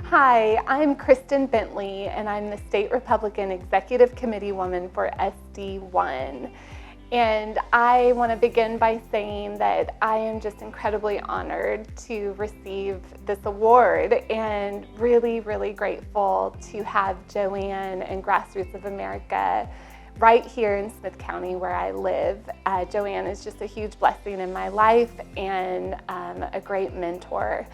Hi, I'm Kristen Bentley, and I'm the State Republican Executive Committee woman for SD1. And I want to begin by saying that I am just incredibly honored to receive this award and really, really grateful to have Joanne and Grassroots of America right here in Smith County where I live. Joanne is just a huge blessing in my life and a great mentor.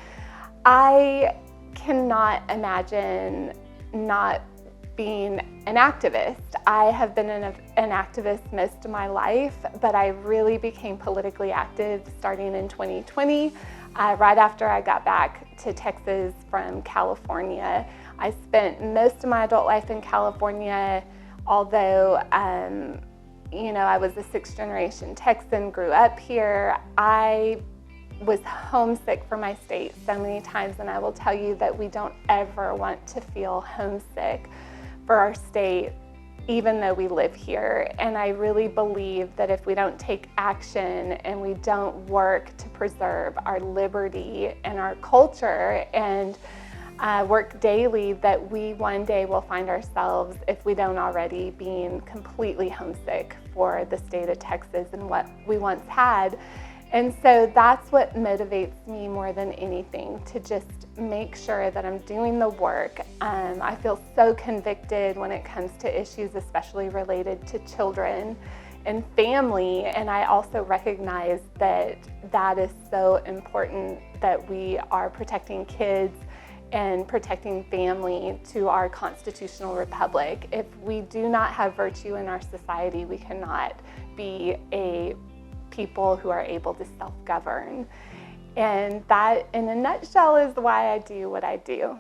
I cannot imagine not being an activist. I have been an activist most of my life, but I really became politically active starting in 2020, right after I got back to Texas from California. I spent most of my adult life in California, although I was a sixth generation Texan, grew up here. I was homesick for my state so many times, and I will tell you that we don't ever want to feel homesick for our state, even though we live here. And I really believe that if we don't take action and we don't work to preserve our liberty and our culture and work daily, that we one day will find ourselves, if we don't already, being completely homesick for the state of Texas and what we once had. And so that's what motivates me more than anything, to just make sure that I'm doing the work. I feel so convicted when it comes to issues especially related to children and family, and I also recognize that that is so important, that we are protecting kids and protecting family to our constitutional republic. If we do not have virtue in our society, we cannot be a people who are able to self-govern. And that, in a nutshell, is why I do what I do.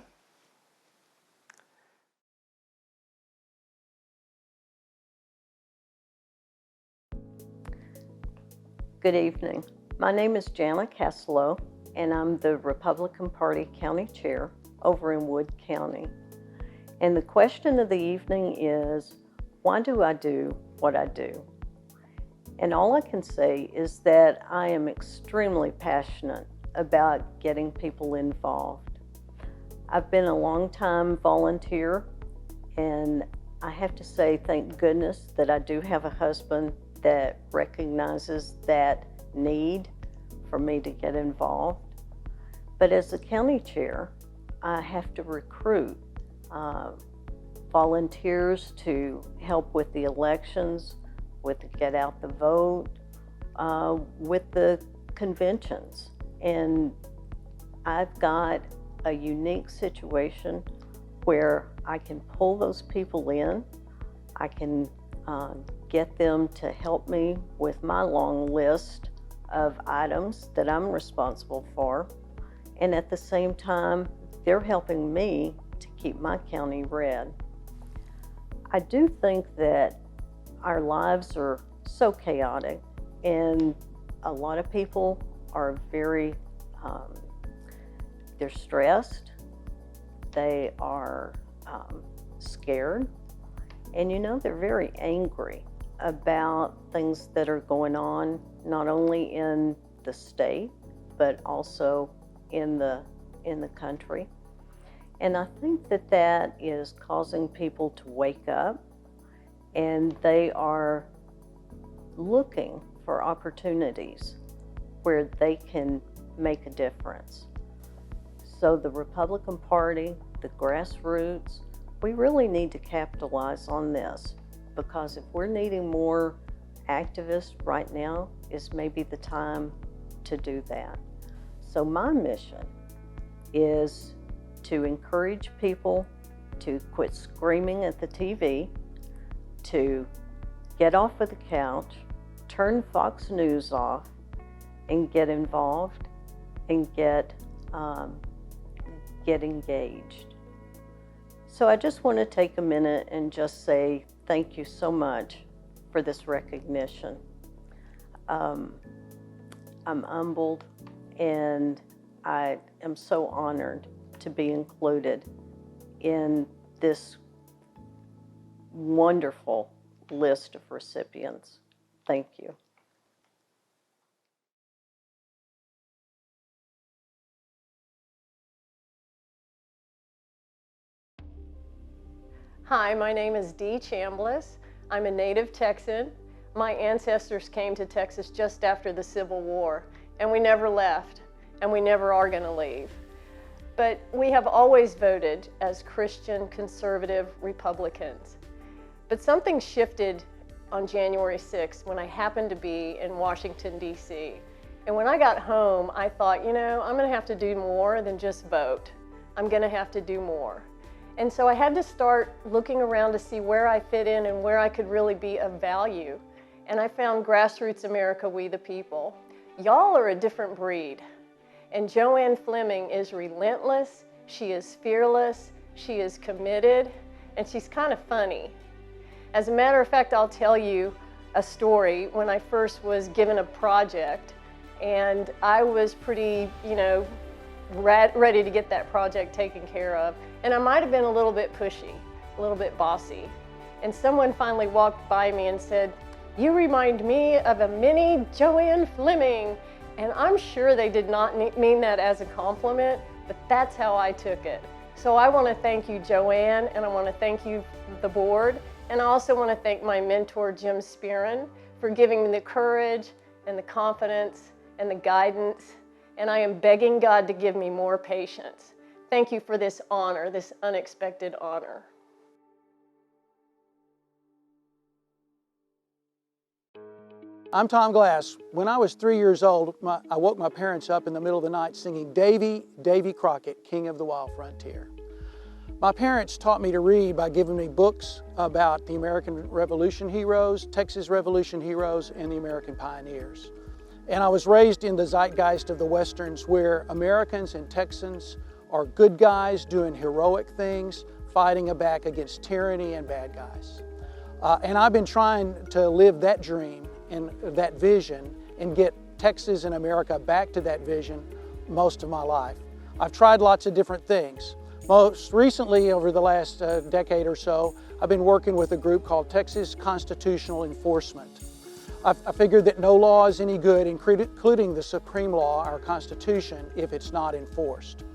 Good evening. My name is Jana Caslow, and I'm the Republican Party County Chair over in Wood County. And the question of the evening is, why do I do what I do? And all I can say is that I am extremely passionate about getting people involved. I've been a long-time volunteer, and I have to say, thank goodness that I do have a husband that recognizes that need for me to get involved. But as the county chair, I have to recruit volunteers to help with the elections, with the get out the vote, with the conventions. And I've got a unique situation where I can pull those people in. I can get them to help me with my long list of items that I'm responsible for. And at the same time, they're helping me to keep my county red. I do think that our lives are so chaotic, and a lot of people are very, they're stressed, they are scared, and they're very angry about things that are going on, not only in the state, but also in the country. And I think that that is causing people to wake up, and they are looking for opportunities where they can make a difference. So the Republican Party, the grassroots, we really need to capitalize on this, because if we're needing more activists right now, is maybe the time to do that. So my mission is to encourage people to quit screaming at the TV, to get off of the couch, turn Fox News off, and get involved and get engaged. So I just want to take a minute and just say thank you so much for this recognition. I'm humbled, and I am so honored to be included in this wonderful list of recipients. Thank you. Hi, my name is Dee Chambliss. I'm a native Texan. My ancestors came to Texas just after the Civil War, and we never left, and we never are going to leave. But we have always voted as Christian conservative Republicans. But something shifted on January 6th when I happened to be in Washington, D.C. And when I got home, I thought, you know, I'm going to have to do more than just vote. I'm going to have to do more. And so I had to start looking around to see where I fit in and where I could really be of value. And I found Grassroots America, We the People. Y'all are a different breed. And Joanne Fleming is relentless, she is fearless, she is committed, and she's kind of funny. As a matter of fact, I'll tell you a story. When I first was given a project, and I was pretty, ready to get that project taken care of, and I might have been a little bit pushy, a little bit bossy. And someone finally walked by me and said, "You remind me of a mini Joanne Fleming." And I'm sure they did not mean that as a compliment, but that's how I took it. So I want to thank you, Joanne, and I want to thank you, the board, and I also want to thank my mentor, Jim Spearin, for giving me the courage and the confidence and the guidance, and I am begging God to give me more patience. Thank you for this honor, this unexpected honor. I'm Tom Glass. When I was 3 years old, I woke my parents up in the middle of the night singing Davy, Davy Crockett, King of the Wild Frontier. My parents taught me to read by giving me books about the American Revolution heroes, Texas Revolution heroes, and the American pioneers. And I was raised in the zeitgeist of the Westerns where Americans and Texans are good guys doing heroic things, fighting back against tyranny and bad guys. And I've been trying to live that dream and that vision and get Texas and America back to that vision most of my life. I've tried lots of different things. Most recently, over the last decade or so, I've been working with a group called Texas Constitutional Enforcement. I figured that no law is any good, including the supreme law, our Constitution, if it's not enforced.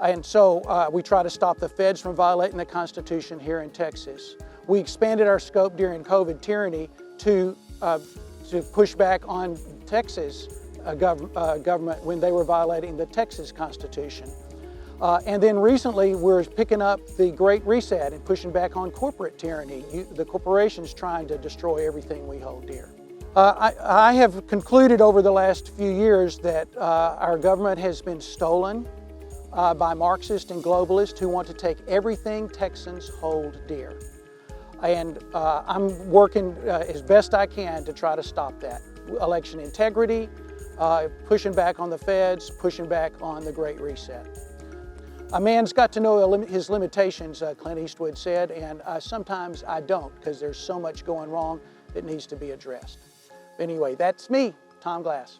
And so we try to stop the feds from violating the Constitution here in Texas. We expanded our scope during COVID tyranny to push back on Texas government when they were violating the Texas Constitution. And then recently we're picking up the Great Reset and pushing back on corporate tyranny, the corporations trying to destroy everything we hold dear. I have concluded over the last few years that our government has been stolen by Marxists and globalists who want to take everything Texans hold dear. And I'm working as best I can to try to stop that. Election integrity, pushing back on the feds, pushing back on the Great Reset. A man's got to know his limitations, Clint Eastwood said, and sometimes I don't because there's so much going wrong that needs to be addressed. Anyway, that's me, Tom Glass.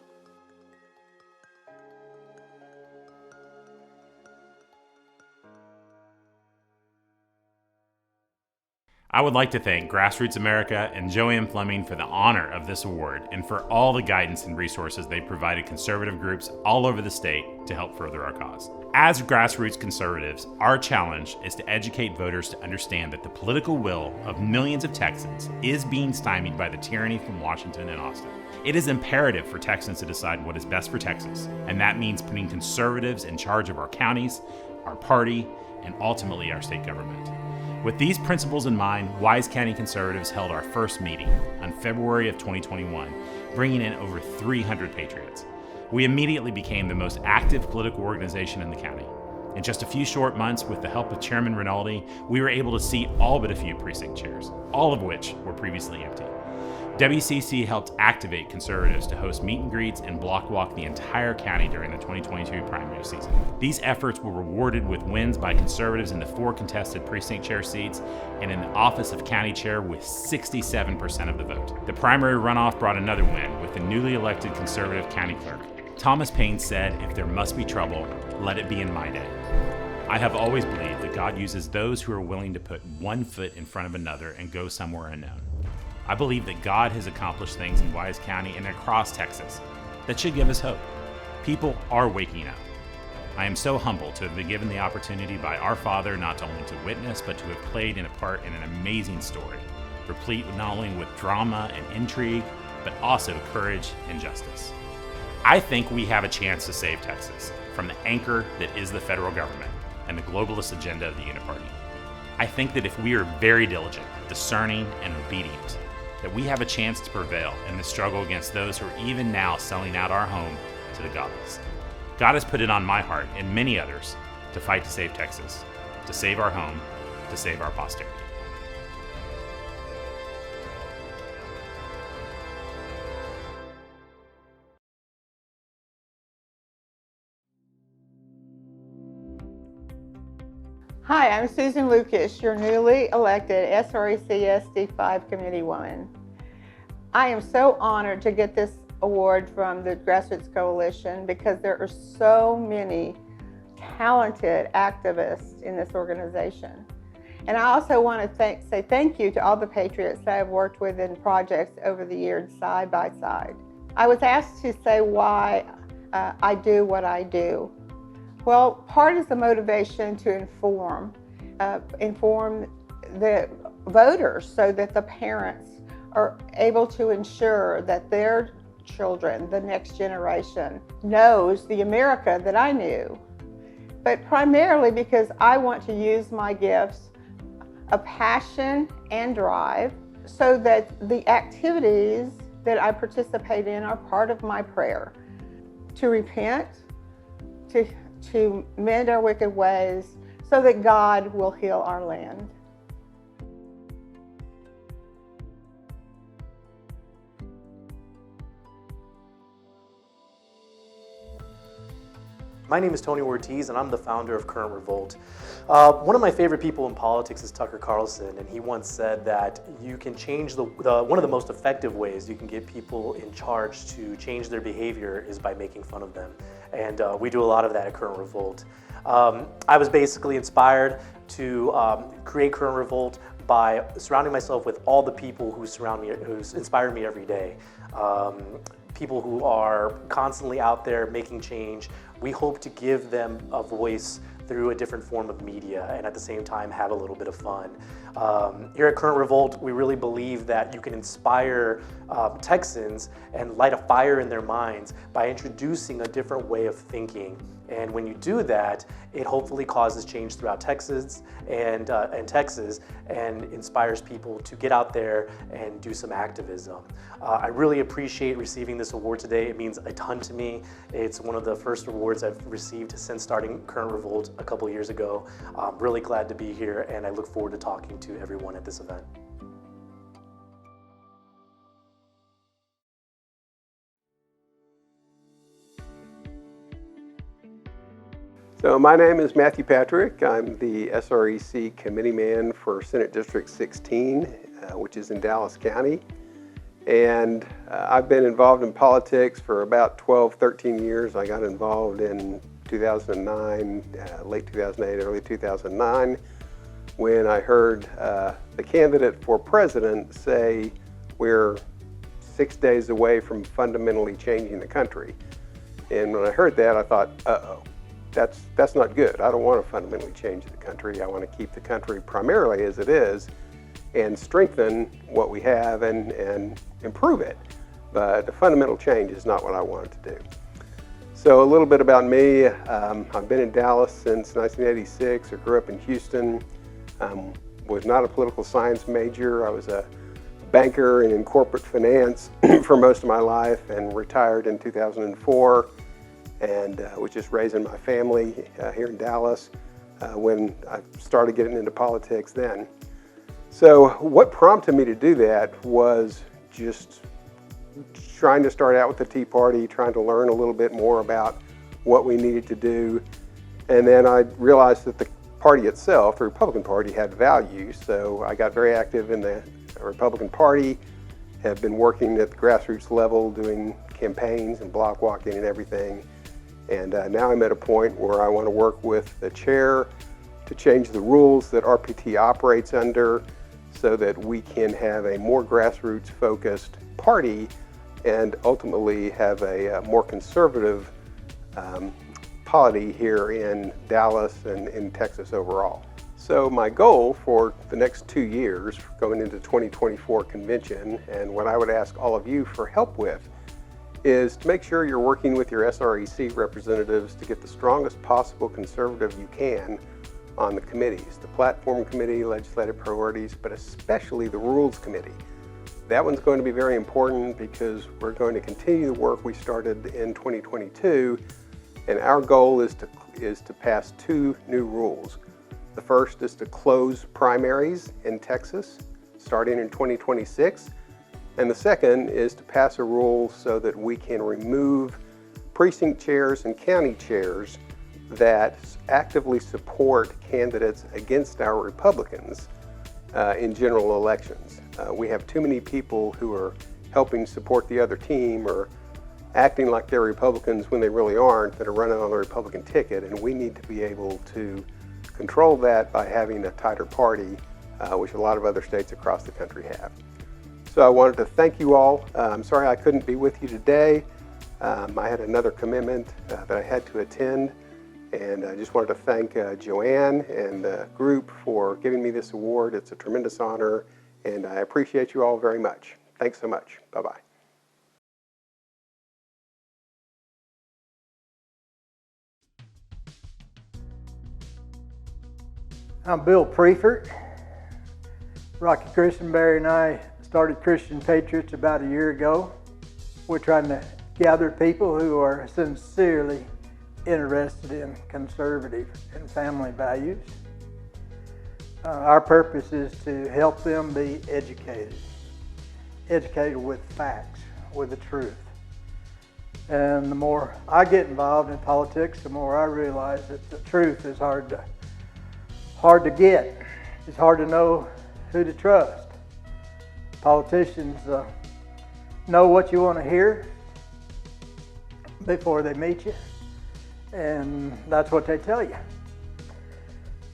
I would like to thank Grassroots America and Joanne Fleming for the honor of this award and for all the guidance and resources they provided conservative groups all over the state to help further our cause. As grassroots conservatives, our challenge is to educate voters to understand that the political will of millions of Texans is being stymied by the tyranny from Washington and Austin. It is imperative for Texans to decide what is best for Texas, and that means putting conservatives in charge of our counties, our party, and ultimately our state government. With these principles in mind, Wise County Conservatives held our first meeting on February of 2021, bringing in over 300 patriots. We immediately became the most active political organization in the county. In just a few short months, with the help of Chairman Rinaldi, we were able to seat all but a few precinct chairs, all of which were previously empty. WCC helped activate conservatives to host meet and greets and block walk the entire county during the 2022 primary season. These efforts were rewarded with wins by conservatives in the 4 contested precinct chair seats and in the office of county chair with 67% of the vote. The primary runoff brought another win with the newly elected conservative county clerk. Thomas Paine said, "If there must be trouble, let it be in my day." I have always believed that God uses those who are willing to put one foot in front of another and go somewhere unknown. I believe that God has accomplished things in Wise County and across Texas that should give us hope. People are waking up. I am so humbled to have been given the opportunity by our Father not only to witness, but to have played in a part in an amazing story, replete not only with drama and intrigue, but also courage and justice. I think we have a chance to save Texas from the anchor that is the federal government and the globalist agenda of the Uniparty. I think that if we are very diligent, discerning, and obedient, that we have a chance to prevail in the struggle against those who are even now selling out our home to the godless. God has put it on my heart and many others to fight to save Texas, to save our home, to save our posterity. Hi, I'm Susan Lucas, your newly elected SREC SD5 Committee Woman. I am so honored to get this award from the Grassroots Coalition because there are so many talented activists in this organization. And I also want to say thank you to all the patriots that I've worked with in projects over the years side by side. I was asked to say why I do what I do. Well, part is the motivation to inform the voters so that the parents are able to ensure that their children, the next generation, knows the America that I knew. But primarily because I want to use my gifts of passion and drive so that the activities that I participate in are part of my prayer. To repent, to mend our wicked ways so that God will heal our land. My name is Tony Ortiz, and I'm the founder of Current Revolt. One of my favorite people in politics is Tucker Carlson, and he once said that you can change one of the most effective ways you can get people in charge to change their behavior is by making fun of them. And we do a lot of that at Current Revolt. I was basically inspired to create Current Revolt by surrounding myself with all the people who inspire me every day. People who are constantly out there making change. We hope to give them a voice through a different form of media and at the same time have a little bit of fun. Here at Current Revolt, we really believe that you can inspire Texans and light a fire in their minds by introducing a different way of thinking. And when you do that, it hopefully causes change throughout Texas and inspires people to get out there and do some activism. I really appreciate receiving this award today. It means a ton to me. It's one of the first awards I've received since starting Current Revolt a couple years ago. I'm really glad to be here, and I look forward to talking to everyone at this event. So my name is Matthew Patrick. I'm the SREC committee man for Senate District 16, which is in Dallas County. And I've been involved in politics for about 12, 13 years. I got involved in 2009, late 2008, early 2009, when I heard the candidate for president say we're 6 days away from fundamentally changing the country. And when I heard that, I thought, uh-oh. That's not good. I don't want to fundamentally change the country. I want to keep the country primarily as it is and strengthen what we have and improve it. But a fundamental change is not what I wanted to do. So a little bit about me. I've been in Dallas since 1986. I grew up in Houston. Was not a political science major. I was a banker and in corporate finance for most of my life and retired in 2004. And was just raising my family here in Dallas when I started getting into politics then. So what prompted me to do that was just trying to start out with the Tea Party, trying to learn a little bit more about what we needed to do. And then I realized that the party itself, the Republican Party, had values. So I got very active in the Republican Party, have been working at the grassroots level, doing campaigns and block walking and everything. And now I'm at a point where I want to work with the chair to change the rules that RPT operates under so that we can have a more grassroots focused party and ultimately have a more conservative polity here in Dallas and in Texas overall. So my goal for the next 2 years, going into 2024 convention, and what I would ask all of you for help with, is to make sure you're working with your SREC representatives to get the strongest possible conservative you can on the committees, the Platform Committee, Legislative Priorities, but especially the Rules Committee. That one's going to be very important because we're going to continue the work we started in 2022, and our goal is to pass 2 new rules. The first is to close primaries in Texas starting in 2026, and the second is to pass a rule so that we can remove precinct chairs and county chairs that actively support candidates against our Republicans in general elections. We have too many people who are helping support the other team or acting like they're Republicans when they really aren't, that are running on the Republican ticket, and we need to be able to control that by having a tighter party, which a lot of other states across the country have. So I wanted to thank you all. I'm sorry I couldn't be with you today. I had another commitment that I had to attend, and I just wanted to thank Joanne and the group for giving me this award. It's a tremendous honor, and I appreciate you all very much. Thanks so much. Bye-bye. I'm Bill Preifert. Rocky Christenberry and I started Christian Patriots about a year ago. We're trying to gather people who are sincerely interested in conservative and family values. Our purpose is to help them be educated with facts, with the truth. And the more I get involved in politics, the more I realize that the truth is hard to get. It's hard to know who to trust. Politicians know what you want to hear before they meet you, and that's what they tell you.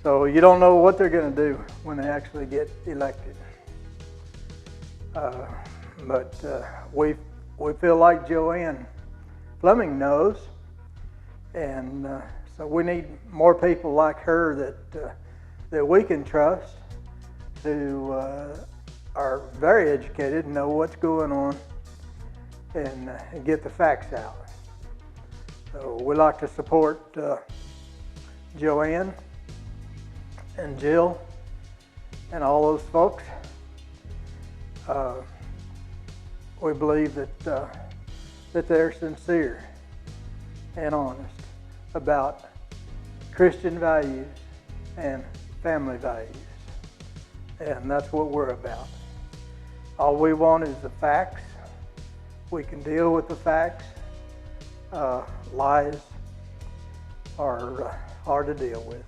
So you don't know what they're going to do when they actually get elected. But we feel like Joanne Fleming knows, and so we need more people like her that we can trust, who are very educated, know what's going on, and get the facts out. So we like to support Joanne and Jill and all those folks. We believe that they're sincere and honest about Christian values and family values, and that's what we're about. All we want is the facts. We can deal with the facts. Lies are hard to deal with.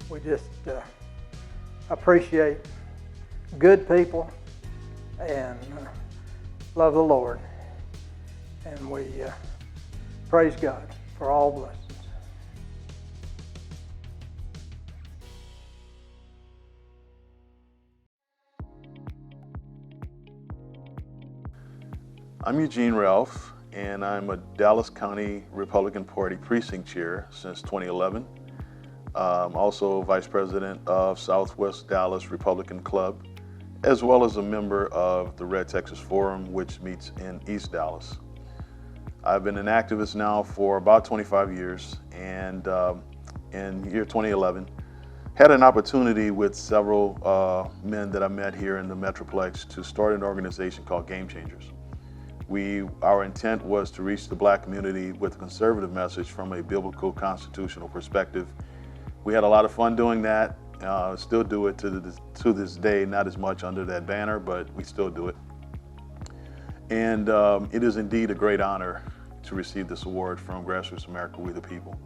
We just appreciate good people and love the Lord, and we praise God for all blessings. I'm Eugene Ralph, and I'm a Dallas County Republican Party precinct chair since 2011. I'm also vice president of Southwest Dallas Republican Club, as well as a member of the Red Texas Forum, which meets in East Dallas. I've been an activist now for about 25 years, and in year 2011, had an opportunity with several men that I met here in the Metroplex to start an organization called Game Changers. Our intent was to reach the black community with a conservative message from a biblical constitutional perspective. We had a lot of fun doing that, still do it to this day, not as much under that banner, but we still do it. And it is indeed a great honor to receive this award from Grassroots America, We the People.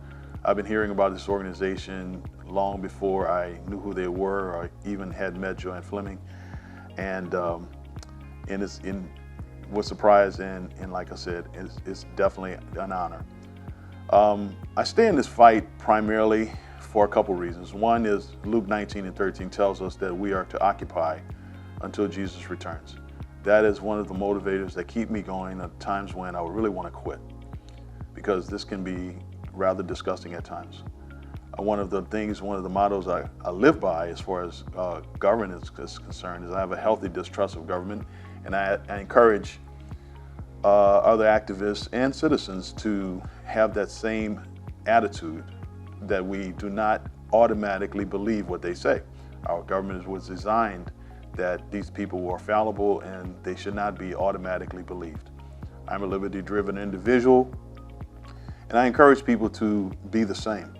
I've been hearing about this organization long before I knew who they were or even had met Joanne Fleming, and was surprised, and like I said, it's definitely an honor. I stay in this fight primarily for a couple reasons. One is Luke 19:13 tells us that we are to occupy until Jesus returns. That is one of the motivators that keep me going at times when I would really want to quit, because this can be rather disgusting at times. One of the mottos I live by as far as government is concerned is I have a healthy distrust of government, and I encourage other activists and citizens to have that same attitude, that we do not automatically believe what they say. Our government was designed that these people were fallible and they should not be automatically believed. I'm a liberty-driven individual, and I encourage people to be the same.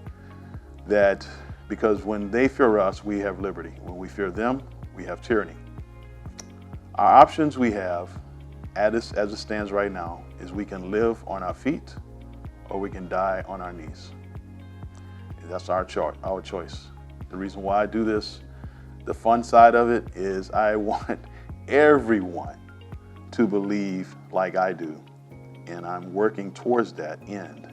That because when they fear us, we have liberty. When we fear them, we have tyranny. Our options we have, as it stands right now, is we can live on our feet or we can die on our knees. And that's our choice. The reason why I do this, the fun side of it is I want everyone to believe like I do. And I'm working towards that end.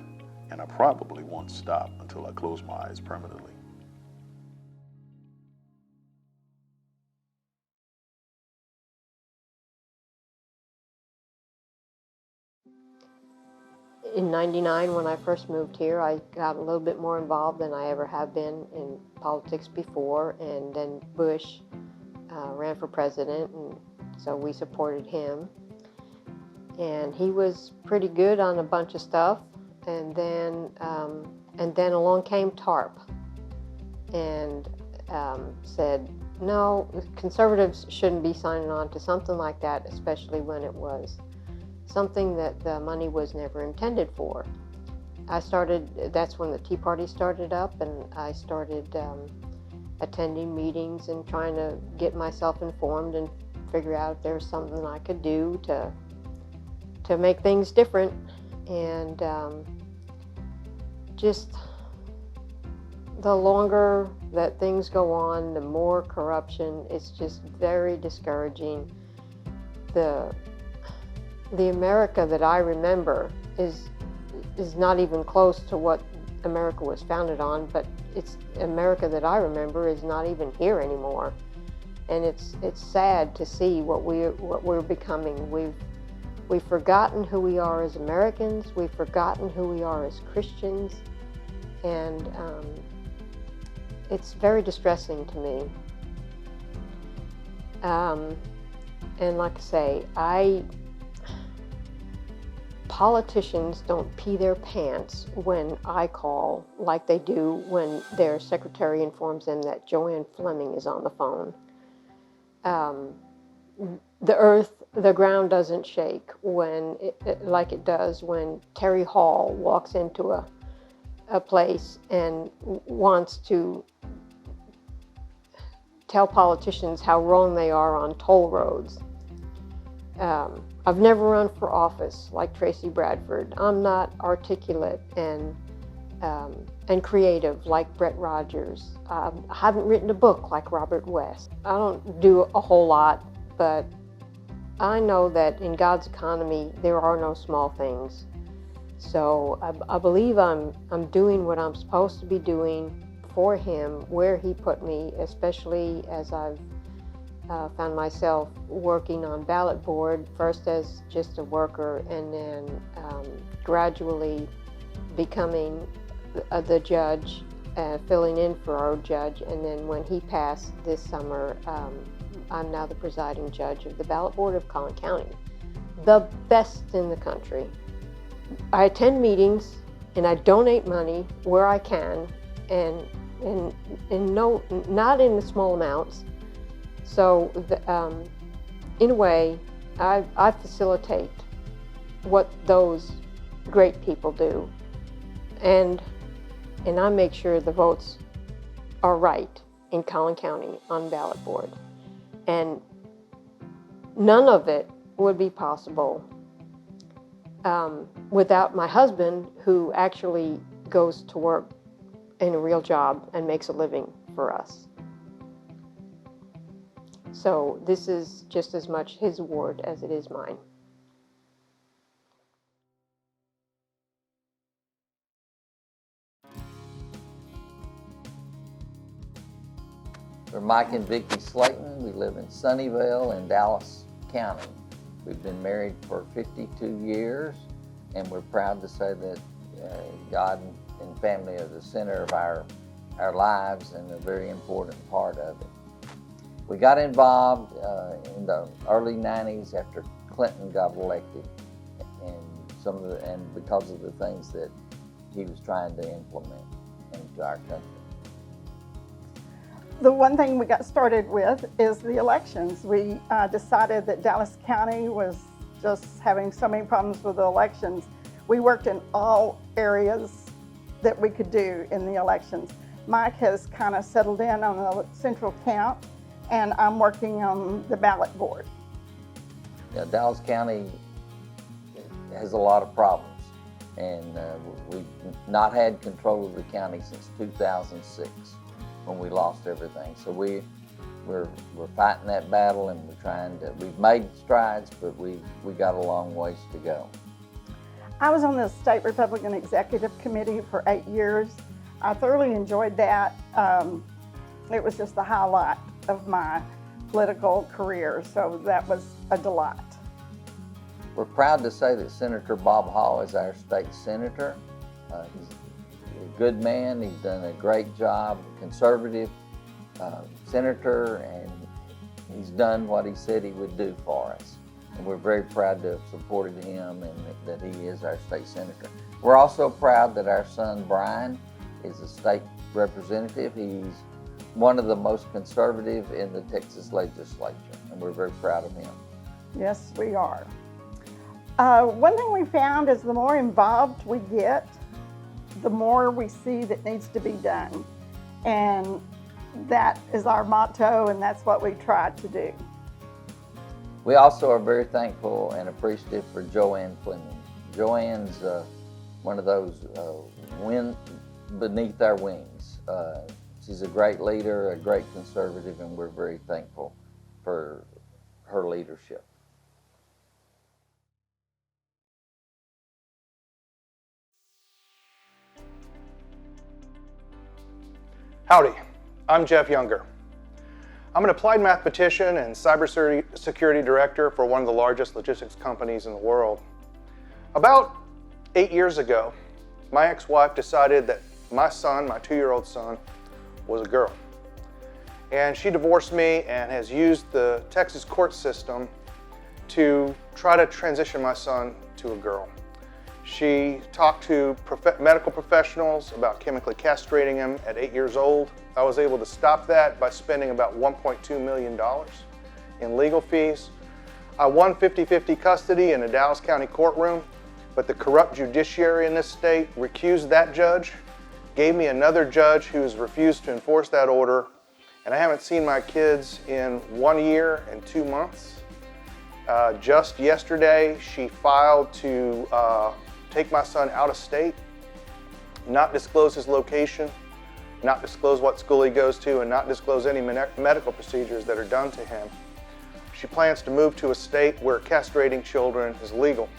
And I probably won't stop until I close my eyes permanently. In '99, when I first moved here, I got a little bit more involved than I ever have been in politics before, and then Bush ran for president, and so we supported him. And he was pretty good on a bunch of stuff. And then along came TARP and said, no, conservatives shouldn't be signing on to something like that, especially when it was something that the money was never intended for. That's when the Tea Party started up, and I started attending meetings and trying to get myself informed and figure out if there was something I could do to make things different. And just the longer that things go on, the more corruption. It's just very discouraging. The America that I remember is not even close to what America was founded on, but it's America that I remember is not even here anymore. And it's sad to see what we're becoming. We've forgotten who we are as Americans. We've forgotten who we are as Christians. And it's very distressing to me. And like I say, politicians don't pee their pants when I call like they do when their secretary informs them that Joanne Fleming is on the phone. The ground doesn't shake like it does when Terry Hall walks into a place and wants to tell politicians how wrong they are on toll roads. I've never run for office like Tracy Bradford. I'm not articulate and creative like Brett Rogers. I haven't written a book like Robert West. I don't do a whole lot, but I know that in God's economy, there are no small things. So I believe I'm doing what I'm supposed to be doing for Him, where He put me, especially as I've found myself working on ballot board, first as just a worker, and then gradually becoming the judge, filling in for our judge, and then when he passed this summer, I'm now the presiding judge of the ballot board of Collin County, the best in the country. I attend meetings and I donate money where I can, and not in the small amounts. So in a way, I facilitate what those great people do, and I make sure the votes are right in Collin County on ballot board. And none of it would be possible without my husband, who actually goes to work in a real job and makes a living for us. So this is just as much his award as it is mine. We're Mike and Vicki Slayton. We live in Sunnyvale in Dallas County. We've been married for 52 years, and we're proud to say that God and family are the center of our lives and a very important part of it. We got involved in the early 90s after Clinton got elected, and because of the things that he was trying to implement into our country. The one thing we got started with is the elections. We decided that Dallas County was just having so many problems with the elections. We worked in all areas that we could do in the elections. Mike has kind of settled in on the central count, and I'm working on the ballot board. Yeah, Dallas County has a lot of problems, and we've not had control of the county since 2006 when we lost everything. So we're fighting that battle, and we've made strides, but we got a long ways to go. I was on the State Republican Executive Committee for 8 years. I thoroughly enjoyed that. It was just the highlight of my political career, so that was a delight. We're proud to say that Senator Bob Hall is our state senator. He's a good man. He's done a great job, conservative senator, and he's done what he said he would do for us. And we're very proud to have supported him and that he is our state senator. We're also proud that our son Brian is a state representative. He's one of the most conservative in the Texas legislature, and we're very proud of him. Yes, we are. One thing we found is the more involved we get, the more we see that needs to be done. And that is our motto, and that's what we try to do. We also are very thankful and appreciative for Joanne Fleming. Joanne's one of those wind beneath our wings. She's a great leader, a great conservative, and we're very thankful for her leadership. Howdy, I'm Jeff Younger. I'm an applied mathematician and cybersecurity director for one of the largest logistics companies in the world. About 8 years ago, my ex-wife decided that my son, my 2-year-old son, was a girl. And she divorced me and has used the Texas court system to try to transition my son to a girl. She talked to medical professionals about chemically castrating him at 8 years old. I was able to stop that by spending about $1.2 million in legal fees. I won 50-50 custody in a Dallas County courtroom, but the corrupt judiciary in this state recused that judge, gave me another judge who's refused to enforce that order, and I haven't seen my kids in 1 year and 2 months. Just yesterday, she filed to take my son out of state, not disclose his location, not disclose what school he goes to, and not disclose any medical procedures that are done to him. She plans to move to a state where castrating children is legal.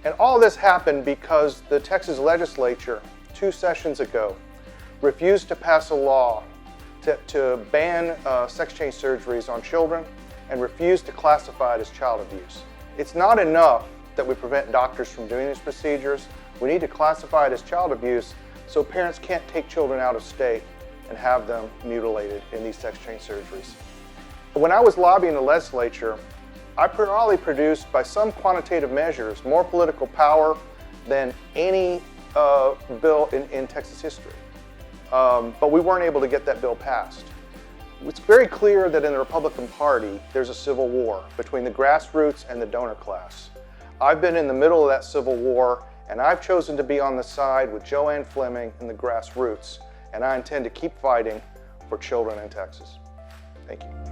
And all this happened because the Texas legislature, 2 sessions ago, refused to pass a law to ban sex change surgeries on children and refused to classify it as child abuse. It's not enough that we prevent doctors from doing these procedures. We need to classify it as child abuse so parents can't take children out of state and have them mutilated in these sex change surgeries. When I was lobbying the legislature, I probably produced, by some quantitative measures, more political power than any bill in Texas history. But we weren't able to get that bill passed. It's very clear that in the Republican Party, there's a civil war between the grassroots and the donor class. I've been in the middle of that civil war, and I've chosen to be on the side with Joanne Fleming and the grassroots, and I intend to keep fighting for children in Texas. Thank you.